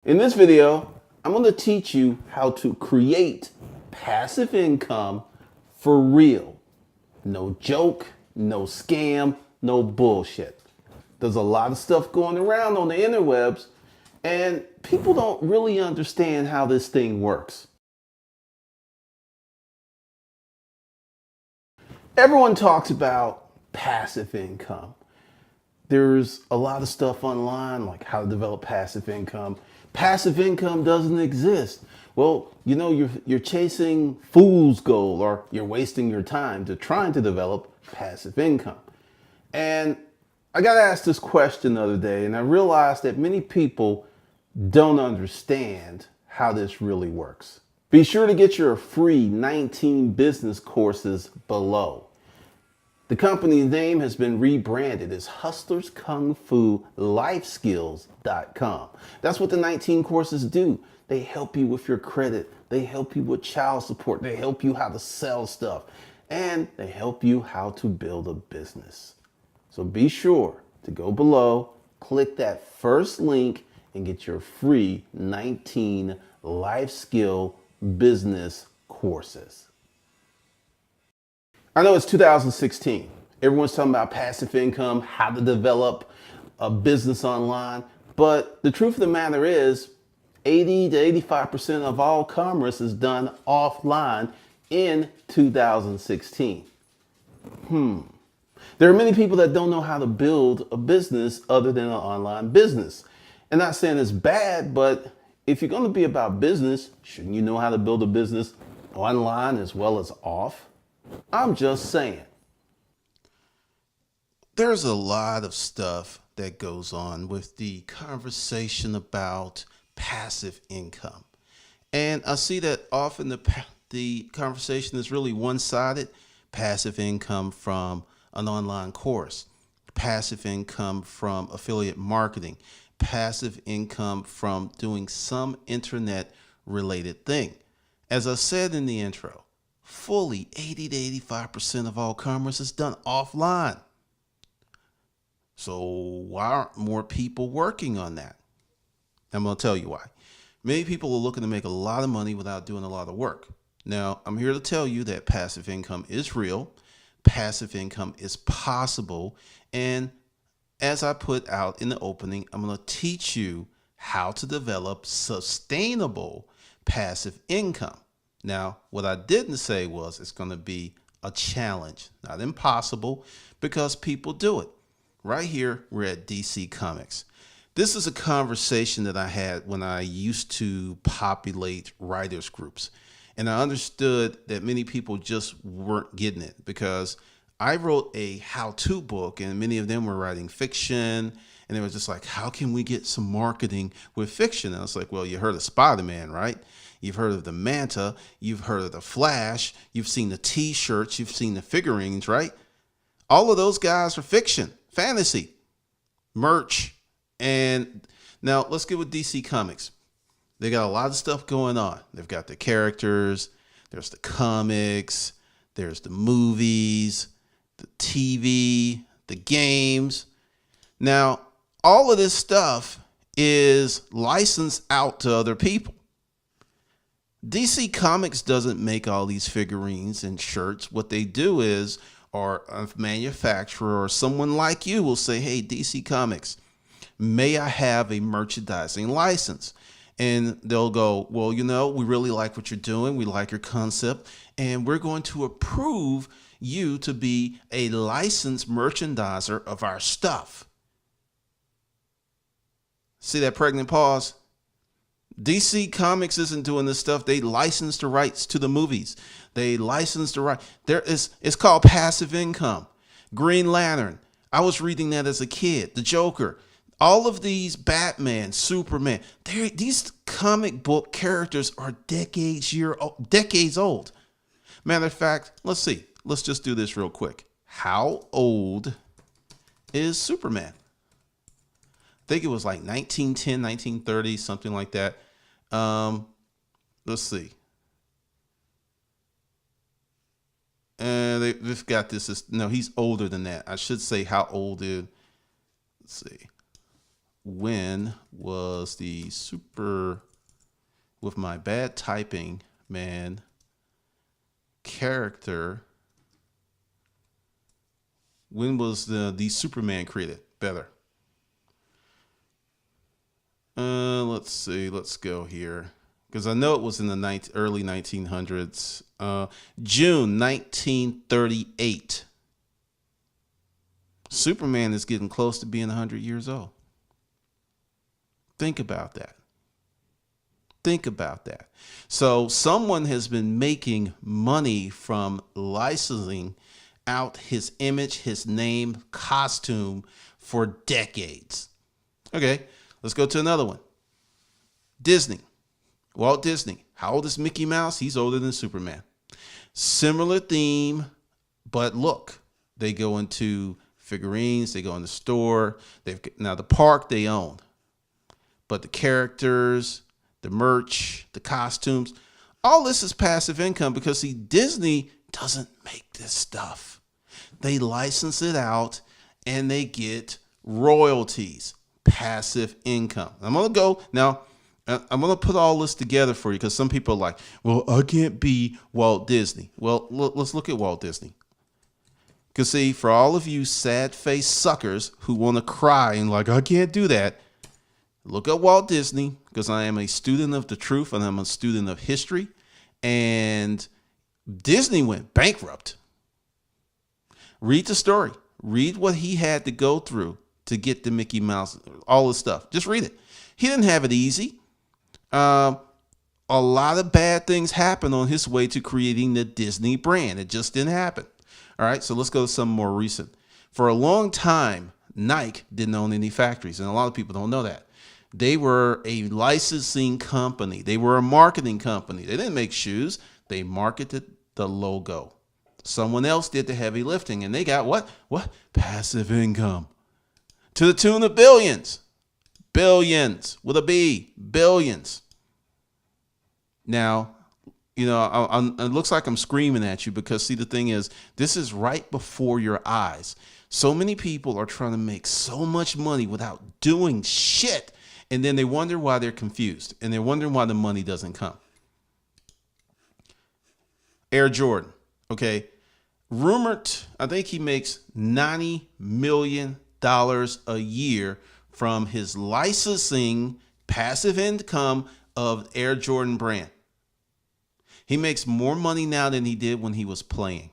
In this video, I'm going to teach you how to create passive income for real. No joke, no scam, no bullshit. There's a lot of stuff going around on the interwebs, and people don't really understand how this thing works. Everyone talks about passive income. There's a lot of stuff online like how to develop passive income. Passive income doesn't exist. Well, you're chasing fool's gold, or you're wasting your time to trying to develop passive income. And I got asked this question the other day, and I realized that many people don't understand how this really works. Be sure to get your free 19 business courses below. The company's name has been rebranded as hustlerskungfulifeskills.com. That's what the 19 courses do. They help you with your credit. They help you with child support. They help you how to sell stuff. And they help you how to build a business. So be sure to go below, click that first link, and get your free 19 life skill business courses. I know it's 2016. Everyone's talking about passive income, how to develop a business online. But the truth of the matter is 80 to 85% of all commerce is done offline in 2016. There are many people that don't know how to build a business other than an online business. And not saying it's bad, but if you're going to be about business, shouldn't you know how to build a business online as well as off? I'm just saying. There's a lot of stuff that goes on with the conversation about passive income. And I see that often the conversation is really one-sided. Passive income from an online course, passive income from affiliate marketing, passive income from doing some internet related thing. As I said in the intro, fully 80 to 85% of all commerce is done offline. So why aren't more people working on that? I'm going to tell you why. Many people are looking to make a lot of money without doing a lot of work. Now, I'm here to tell you that passive income is real. Passive income is possible. And as I put out in the opening, I'm going to teach you how to develop sustainable passive income. Now, what I didn't say was it's going to be a challenge, not impossible, because people do it. Right here, we're at DC Comics. This is a conversation that I had when I used to populate writers groups. And I understood that many people just weren't getting it because I wrote a how-to book and many of them were writing fiction. And they were just like, how can we get some marketing with fiction? And I was like, well, you heard of Spider-Man, right? You've heard of the Manta. You've heard of the Flash. You've seen the T-shirts. You've seen the figurines, right? All of those guys are fiction, fantasy, merch. And now let's get with DC Comics. They got a lot of stuff going on. They've got the characters. There's the comics. There's the movies, the TV, the games. Now, all of this stuff is licensed out to other people. DC Comics doesn't make all these figurines and shirts. What they do is, or a manufacturer or someone like you will say, hey, DC Comics, may I have a merchandising license? And they'll go, well, we really like what you're doing. We like your concept. And we're going to approve you to be a licensed merchandiser of our stuff. See that pregnant pause? DC Comics isn't doing this stuff. They license the rights to the movies. They license the right. It's called passive income. Green Lantern. I was reading that as a kid. The Joker. All of these Batman, Superman, these comic book characters are decades old. Matter of fact, let's see. Let's just do this real quick. How old is Superman? I think it was like 1910, 1930, something like that. Let's see. And they've got this. No, he's older than that. I should say how old is. Let's see. when was the super, with my bad typing, man, character, when was the Superman created? Better. Let's see. Let's go here because I know it was in the early 1900s. June 1938. Superman is getting close to being 100 years old. Think about that. Think about that. So someone has been making money from licensing out his image, his name, costume for decades. Okay, let's go to another one. Disney. Walt Disney. How old is Mickey Mouse? He's older than Superman. Similar theme, but look, they go into figurines, they go in the store. Now the park they own, but the characters, the merch, the costumes, all this is passive income because see, Disney doesn't make this stuff. They license it out and they get royalties, passive income. I'm going to go now. I'm going to put all this together for you because some people are like, well, I can't be Walt Disney. Well, let's look at Walt Disney. Because see, for all of you sad-faced suckers who want to cry and like, I can't do that, look at Walt Disney because I am a student of the truth and I'm a student of history. And Disney went bankrupt. Read the story. Read what he had to go through to get the Mickey Mouse, all this stuff. Just read it. He didn't have it easy. A lot of bad things happened on his way to creating the Disney brand. It just didn't happen. All right, so let's go to something more recent. For a long time, Nike didn't own any factories, and a lot of people don't know that. They were a licensing company. They were a marketing company. They didn't make shoes. They marketed the logo. Someone else did the heavy lifting, and they got what? Passive income to the tune of billions. Billions with a B. Billions. Now, you know, it looks like I'm screaming at you because, see, the thing is, this is right before your eyes. So many people are trying to make so much money without doing shit, and then they wonder why they're confused, and they're wondering why the money doesn't come. Air Jordan, okay? Rumored, I think he makes $90 million a year from his licensing passive income of Air Jordan brand. He makes more money now than he did when he was playing.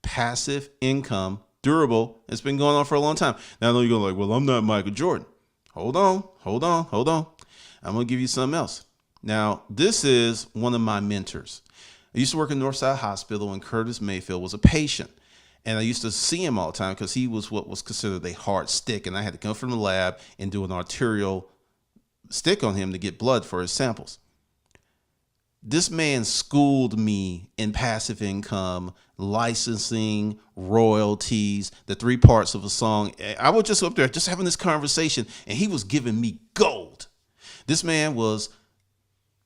Passive income, durable. It's been going on for a long time. Now I know you're going like, well, I'm not Michael Jordan. Hold on. I'm going to give you something else. Now, this is one of my mentors. I used to work in Northside Hospital and Curtis Mayfield was a patient. And I used to see him all the time because he was what was considered a hard stick. And I had to come from the lab and do an arterial stick on him to get blood for his samples. This man schooled me in passive income, licensing, royalties, the three parts of a song. I was just up there just having this conversation and he was giving me gold. This man was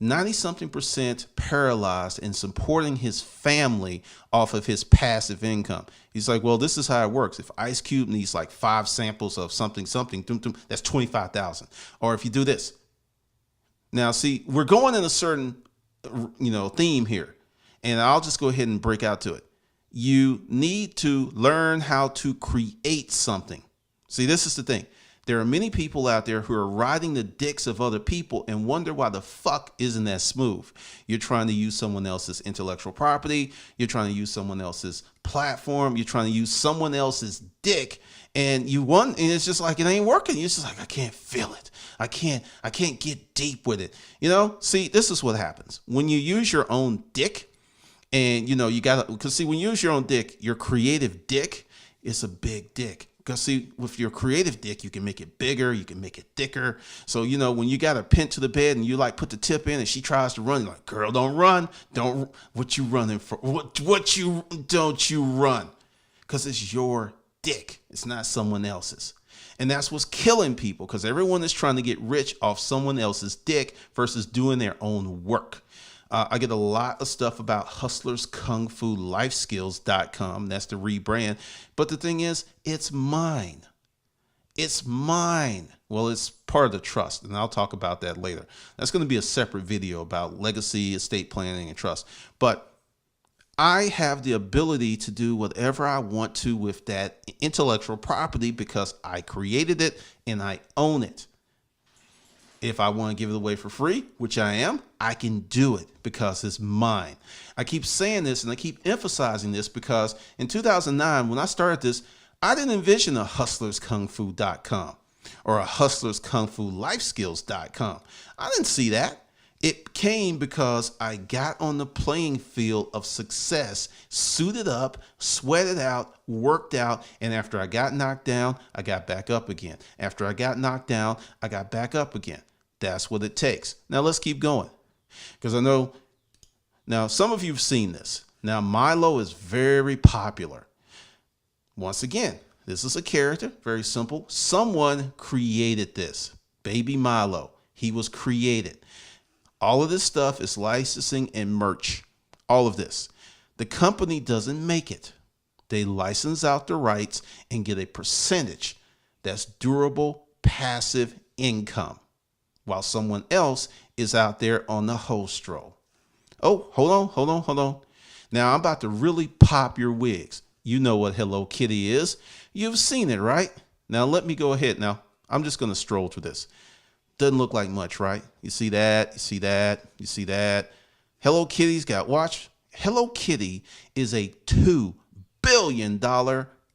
90-something% paralyzed and supporting his family off of his passive income. He's like, well, this is how it works. If Ice Cube needs like 5 samples of something, that's $25,000. Or if you do this. Now, see, we're going in a certain, theme here, and I'll just go ahead and break out to it. You need to learn how to create something. See, this is the thing. There are many people out there who are riding the dicks of other people and wonder why the fuck isn't that smooth. You're trying to use someone else's intellectual property. You're trying to use someone else's platform. You're trying to use someone else's dick. And and it's just like, it ain't working. You're just like, I can't feel it. I can't get deep with it. See, this is what happens. When you use your own dick and, you gotta, because see, when you use your own dick, your creative dick is a big dick. Because see, with your creative dick, you can make it bigger, you can make it thicker. So, when you got her pinned to the bed and you like put the tip in and she tries to run, you're like, girl, don't run. What you running for? Don't you run? Because it's your dick. It's not someone else's. And that's what's killing people because everyone is trying to get rich off someone else's dick versus doing their own work. I get a lot of stuff about hustlerskungfulifeskills.com. That's the rebrand. But the thing is, it's mine. It's mine. Well, it's part of the trust, and I'll talk about that later. That's going to be a separate video about legacy, estate planning, and trust. But I have the ability to do whatever I want to with that intellectual property because I created it and I own it. If I want to give it away for free, which I am, I can do it because it's mine. I keep saying this and I keep emphasizing this because in 2009, when I started this, I didn't envision a hustlerskungfu.com or a hustlerskungfulifeskills.com. I didn't see that. It came because I got on the playing field of success, suited up, sweated out, worked out, and after I got knocked down, I got back up again. After I got knocked down, I got back up again. That's what it takes. Now let's keep going because I know now some of you have seen this. Now Milo is very popular. Once again, this is a character, very simple. Someone created this. Baby Milo. He was created. All of this stuff is licensing and merch. All of this. The company doesn't make it. They license out the rights and get a percentage. That's durable, passive income. While someone else is out there on the hostro. Oh, hold on. Now I'm about to really pop your wigs. You know what Hello Kitty is. You've seen it, right? Now let me go ahead. Now I'm just going to stroll through this. Doesn't look like much, right? You see that? You see that? You see that? Hello Kitty's got, watch. Hello Kitty is a $2 billion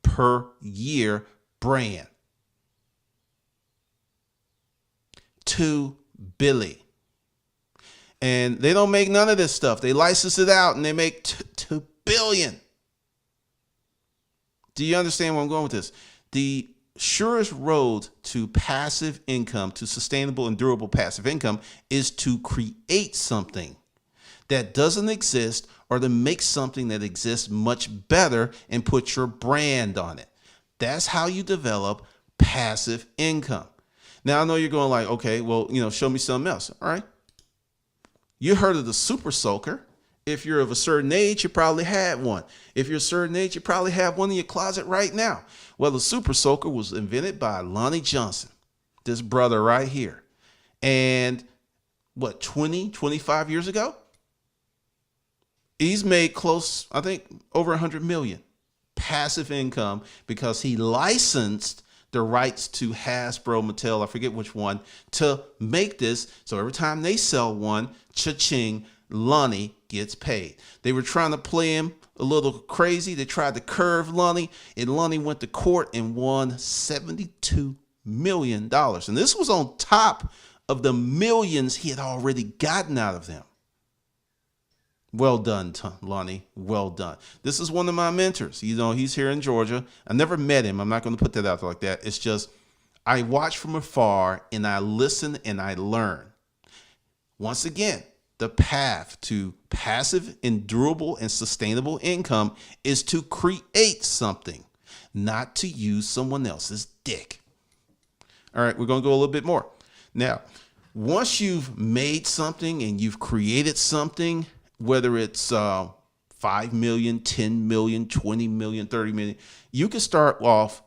per year brand. $2 billion. And they don't make none of this stuff. They license it out and they make $2 billion. Do you understand where I'm going with this? The surest road to passive income, to sustainable and durable passive income, is to create something that doesn't exist or to make something that exists much better and put your brand on it. That's how you develop passive income. Now, I know you're going like, okay, well, show me something else. All right. You heard of the super soaker. If you're of a certain age, you probably had one. If you're a certain age, you probably have one in your closet right now. Well, the super soaker was invented by Lonnie Johnson, this brother right here. And 25 years ago? He's made close, I think, over 100 million passive income because he licensed the rights to Hasbro, Mattel, I forget which one, to make this. So every time they sell one, cha-ching, Lonnie gets paid. They were trying to play him a little crazy. They tried to curve Lonnie, and Lonnie went to court and won $72 million. And this was on top of the millions he had already gotten out of them. Well done, Lonnie. Well done. This is one of my mentors. He's here in Georgia. I never met him. I'm not going to put that out there like that. It's just I watch from afar and I listen and I learn. Once again, the path to passive and durable and sustainable income is to create something, not to use someone else's dick. All right, we're going to go a little bit more. Now, once you've made something and you've created something, whether it's 5 million, 10 million, 20 million, 30 million, you can start off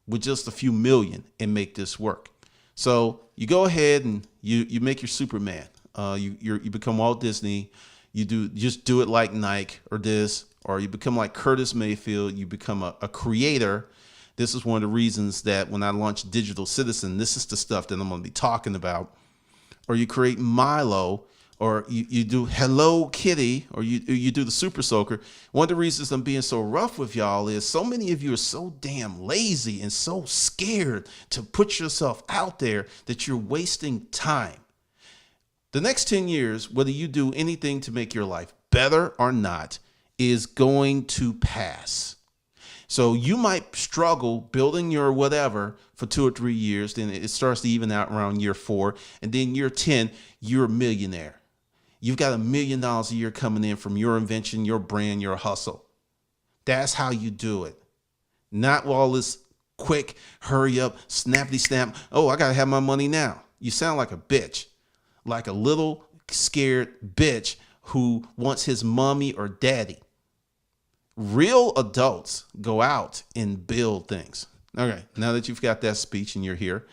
with just a few million and make this work. So you go ahead and you make your Superman. You become Walt Disney. Just do it like Nike or this, or you become like Curtis Mayfield. You become a creator. This is one of the reasons that when I launched Digital Citizen, this is the stuff that I'm going to be talking about. Or you create Milo, or you do Hello Kitty, or you do the Super Soaker. One of the reasons I'm being so rough with y'all is so many of you are so damn lazy and so scared to put yourself out there that you're wasting time. The next 10 years, whether you do anything to make your life better or not, is going to pass. So you might struggle building your whatever for 2 or 3 years. Then it starts to even out around year 4. And then year 10, you're a millionaire. You've got $1 million a year coming in from your invention, your brand, your hustle. That's how you do it. Not all this quick, hurry up, snappity snap. Oh, I got to have my money now. You sound like a bitch. Like a little scared bitch who wants his mommy or daddy. Real adults go out and build things. Okay, now that you've got that speech and you're here,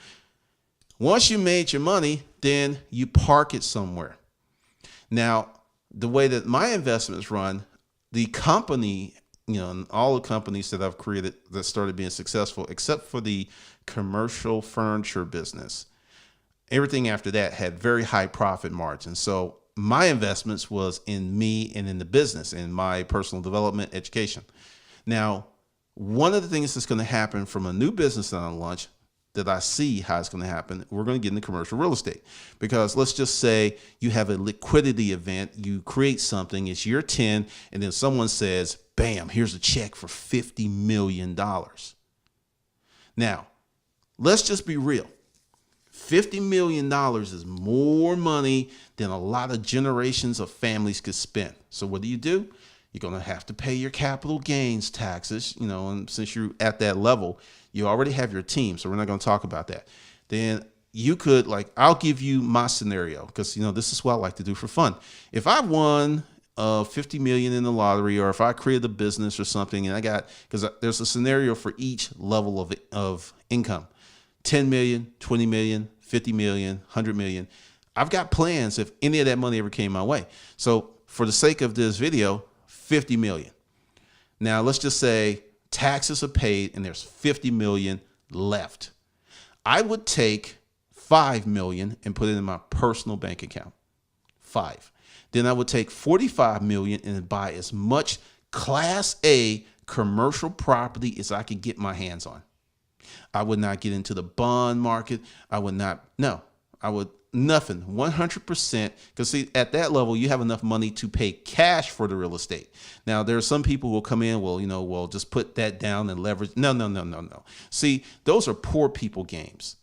once you made your money, then you park it somewhere. Now, the way that my investments run, the company, and all the companies that I've created that started being successful, except for the commercial furniture business, everything after that had very high profit margins. So my investments was in me and in the business, in my personal development, education. Now, one of the things that's going to happen from a new business that I launch, that I see how it's going to happen, we're going to get into commercial real estate. Because let's just say you have a liquidity event, you create something, it's year 10, and then someone says, bam, here's a check for $50 million. Now, let's just be real. $50 million is more money than a lot of generations of families could spend. So what do? You're going to have to pay your capital gains taxes, and since you're at that level, you already have your team. So we're not going to talk about that. Then you could, I'll give you my scenario because, this is what I like to do for fun. If I won 50 million in the lottery, or if I created a business or something, and because there's a scenario for each level of income, 10 million, 20 million, 50 million, 100 million. I've got plans if any of that money ever came my way. So for the sake of this video, 50 million. Now let's just say taxes are paid and there's 50 million left. I would take 5 million and put it in my personal bank account. 5. Then I would take 45 million and buy as much Class A commercial property as I could get my hands on. I would not get into the bond market. I would nothing, 100%. Because see, at that level, you have enough money to pay cash for the real estate. Now, there are some people who will come in, just put that down and leverage. No. See, those are poor people games.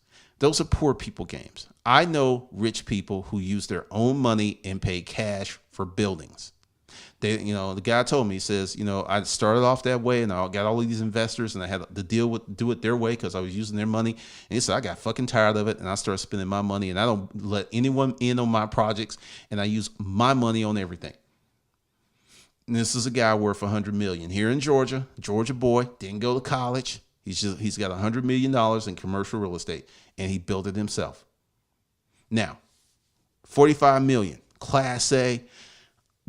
I know rich people who use their own money and pay cash for buildings. The guy told me, he says, I started off that way and I got all of these investors and I had to do it their way because I was using their money. And he said, I got fucking tired of it and I started spending my money and I don't let anyone in on my projects and I use my money on everything. And this is a guy worth 100 million here in Georgia boy, didn't go to college. He's got $100 million in commercial real estate and he built it himself. Now, 45 million, Class A.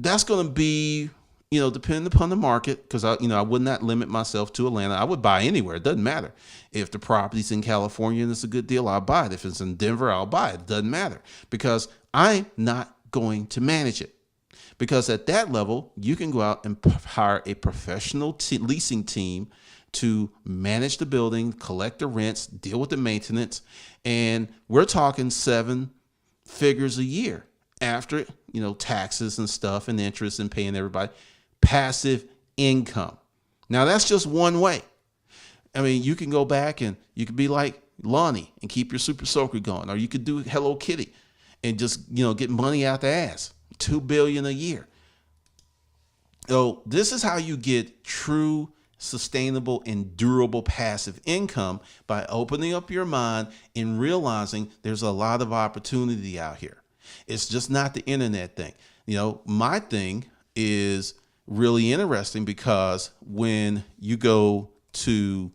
That's going to be, depending upon the market, because I would not limit myself to Atlanta. I would buy anywhere. It doesn't matter. If the property's in California and it's a good deal, I'll buy it. If it's in Denver, I'll buy it. It doesn't matter because I'm not going to manage it. Because at that level, you can go out and hire a professional leasing team to manage the building, collect the rents, deal with the maintenance. And we're talking 7 figures a year. After, taxes and stuff and interest and paying everybody, passive income. Now that's just one way. I mean, you can go back and you could be like Lonnie and keep your super soaker going, or you could do Hello Kitty and just, get money out the ass, $2 billion a year. So this is how you get true, sustainable, and durable passive income by opening up your mind and realizing there's a lot of opportunity out here. It's just not the internet thing. My thing is really interesting because when you go to,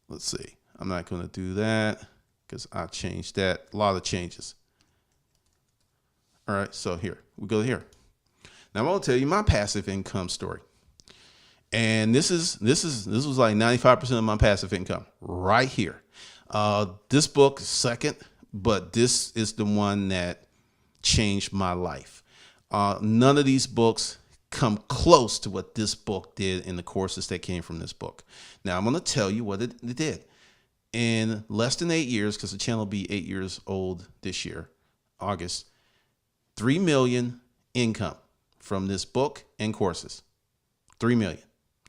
let's see, I'm not going to do that because I changed that. A lot of changes. All right. So here we go here. Now I'm going to tell you my passive income story. And this was like 95% of my passive income right here. This book second, but this is the one that changed my life. None of these books come close to what this book did in the courses that came from this book. Now I'm going to tell you what it did. In less than 8 years, because the channel will be 8 years old this year, August, 3 million income from this book and courses. 3 million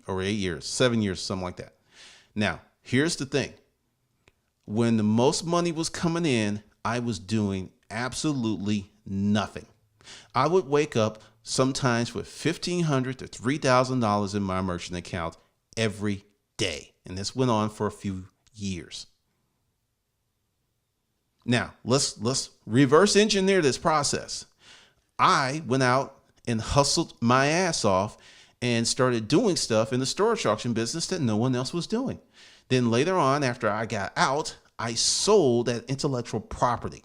over 8 years, 7 years, something like that. Now, here's the thing. When the most money was coming in, I was doing absolutely nothing. I would wake up sometimes with $1,500 to $3,000 in my merchant account every day. And this went on for a few years. Now, let's reverse engineer this process. I went out and hustled my ass off and started doing stuff in the storage auction business that no one else was doing. Then later on, after I got out, I sold that intellectual property.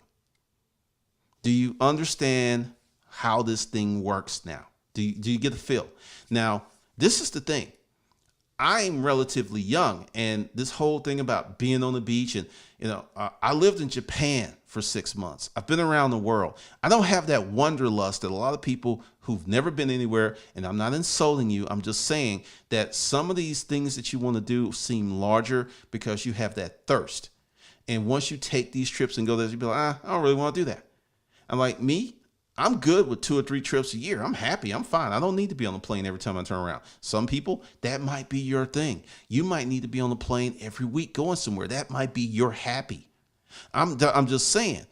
Do you understand how this thing works now? Do you get a feel? Now, this is the thing. I'm relatively young, and this whole thing about being on the beach, and I lived in Japan for 6 months. I've been around the world. I don't have that wanderlust that a lot of people who've never been anywhere, and I'm not insulting you. I'm just saying that some of these things that you want to do seem larger because you have that thirst. And once you take these trips and go there, you'll be like, I don't really want to do that. I'm like, me, I'm good with 2 or 3 trips a year. I'm happy. I'm fine. I don't need to be on the plane every time I turn around. Some people, that might be your thing. You might need to be on the plane every week going somewhere. That might be your happy. I'm just saying,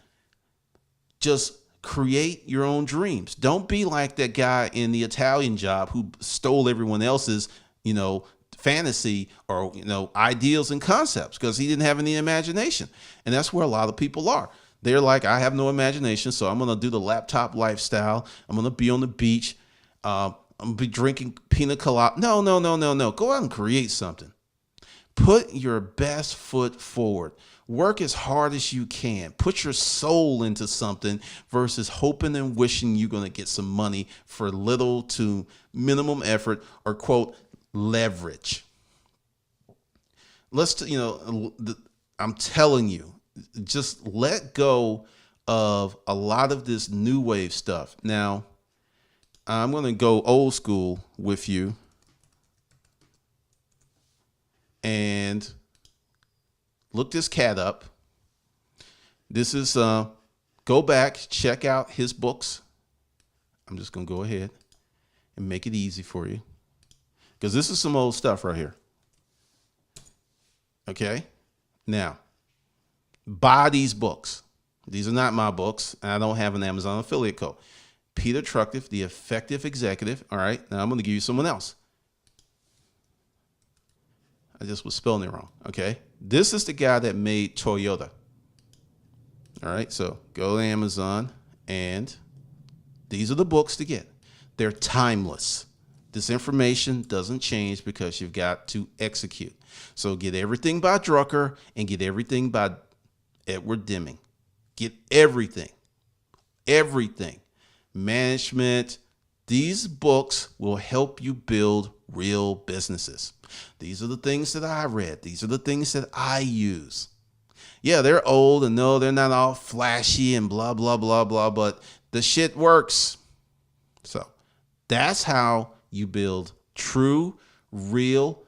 just create your own dreams. Don't be like that guy in The Italian Job who stole everyone else's, fantasy or, ideals and concepts because he didn't have any imagination. And that's where a lot of people are. They're like, I have no imagination, so I'm going to do the laptop lifestyle. I'm going to be on the beach. I'm going to be drinking pina colada. No. Go out and create something. Put your best foot forward. Work as hard as you can. Put your soul into something versus hoping and wishing you're going to get some money for little to minimum effort or, quote, leverage. I'm telling you, just let go of a lot of this new wave stuff. Now, I'm going to go old school with you and look this cat up. This is, go back, check out his books. I'm just going to go ahead and make it easy for you because this is some old stuff right here. Okay. Now, buy these books. These are not my books. I don't have an Amazon affiliate code. Peter Truckliffe, The Effective Executive. All right. Now I'm going to give you someone else. I just was spelling it wrong. Okay. This is the guy that made Toyota. All right. So go to Amazon and these are the books to get. They're timeless. This information doesn't change because you've got to execute. So get everything by Drucker and get everything by Edward Deming. Get everything. Management. These books will help you build real businesses. These are the things that I read. These are the things that I use. Yeah, they're old and no, they're not all flashy and blah, blah, blah, blah, but the shit works. So that's how you build true, real,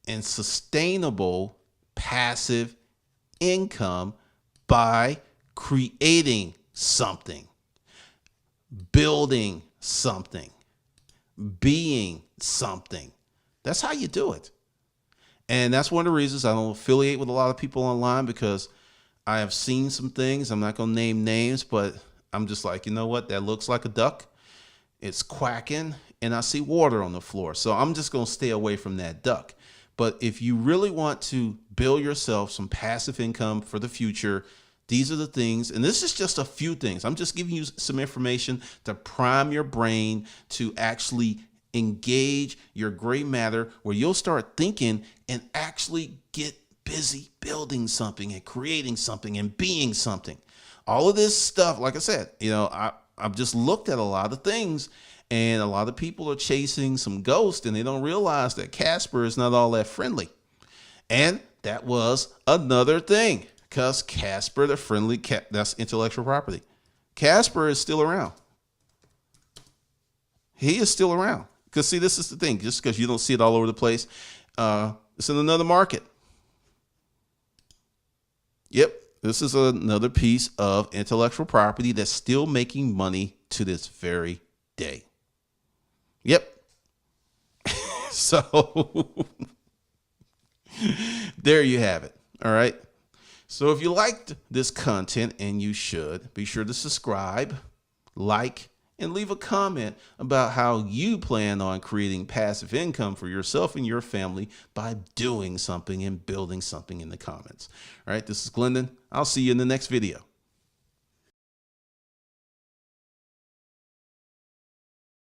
and sustainable passive income by creating something, building something, being something. That's how you do it. And that's one of the reasons I don't affiliate with a lot of people online because I have seen some things. I'm not going to name names, but I'm just like, you know what? That looks like a duck. It's quacking and I see water on the floor. So I'm just going to stay away from that duck. But if you really want to build yourself some passive income for the future, these are the things. And this is just a few things. I'm just giving you some information to prime your brain to actually engage your gray matter where you'll start thinking and actually get busy building something and creating something and being something. All of this stuff, like I said, I've just looked at a lot of things. And a lot of people are chasing some ghosts and they don't realize that Casper is not all that friendly. And that was another thing because Casper, the friendly cat, that's intellectual property. Casper is still around. He is still around. Because see, this is the thing, just because you don't see it all over the place. It's in another market. Yep. This is another piece of intellectual property that's still making money to this very day. Yep. So there you have it. All right. So if you liked this content, and you should, be sure to subscribe, like, and leave a comment about how you plan on creating passive income for yourself and your family by doing something and building something in the comments. All right. This is Glendon. I'll see you in the next video.